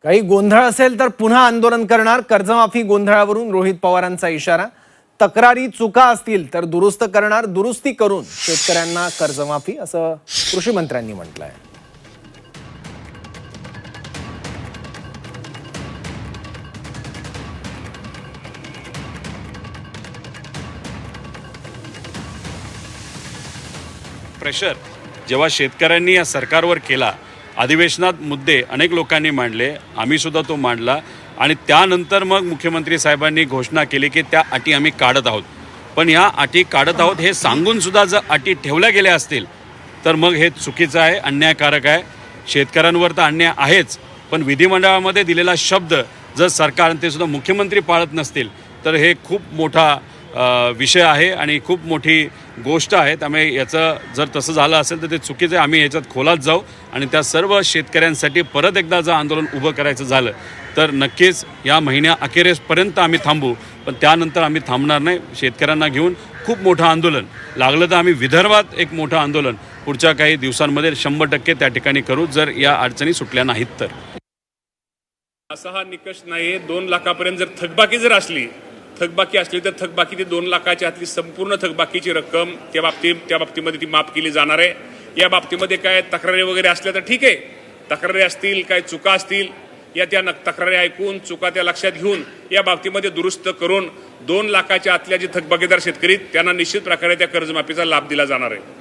काही गोंधळ असेल तर पुन्हा आंदोलन करणार, कर्जमाफी गोंधळावरून रोहित पवारांचा इशारा। तक्रारी चुका असतील तर दुरुस्त करणार, दुरुस्ती करून शेतकऱ्यांना कर्जमाफी, असं कृषी मंत्र्यांनी म्हटलंय। प्रेशर जेव्हा शेतकऱ्यांनी या सरकारवर केला, अधिवेशनात मुद्दे अनेक लोकांनी मांडले, आम्ही सुद्धा तो मांडला आणि त्यानंतर मग मुख्यमंत्री साहेबांनी घोषणा केली की त्या अटी आम्ही काढत आहोत। पण या अटी काढत आहोत हे सांगून सुद्धा जर अटी ठेवल्या गेल्या असतील तर मग हे चुकीचं आहे, अन्यायकारक आहे। शेतकऱ्यांवर तर अन्याय आहेच, पण विधिमंडळामध्ये दिलेला शब्द जर सरकार ते सुद्धा मुख्यमंत्री पाळत नसतील तर हे खूप मोठा विषय आहे आणि खूप मोठी गोष्ट आहे। त्यामुळे याचं जर तसं झालं असेल तर ते चुकीचं आहे। आम्ही याच्यात खोलात जाऊ आणि त्या सर्व शेतकऱ्यांसाठी परत एकदा जर आंदोलन उभं करायचं झालं तर नक्कीच या महिन्या अखेरेपर्यंत आम्ही थांबू, पण त्यानंतर आम्ही थांबणार नाही। शेतकऱ्यांना घेऊन खूप मोठं आंदोलन, लागलं तर आम्ही विदर्भात एक मोठं आंदोलन पुढच्या काही दिवसांमध्ये 100% त्या ठिकाणी करू, जर या अडचणी सुटल्या नाहीत तर। असा हा निकष नाही। 2 लाखापर्यंत जर थकबाकी असली तर थकबाकी ती 2 लाखाच्या आतली संपूर्ण थकबाकीची रक्कम त्या बाबतीमध्ये ती माफ केली जाणार आहे। या बाबतीमध्ये काय तक्रारी वगैरे असल्या तर ठीक आहे, तक्रारी असतील, काय चुका असतील, त्या तक्रारी ऐकून चुका त्या लक्षात घेऊन या बाबतीमध्ये दुरुस्त करून 2 लाखाच्या आतल्या जे थकबाकीदार शेतकरी त्यांना निश्चित प्रकारे त्या कर्जमाफीचा लाभ दिला जाणार आहे।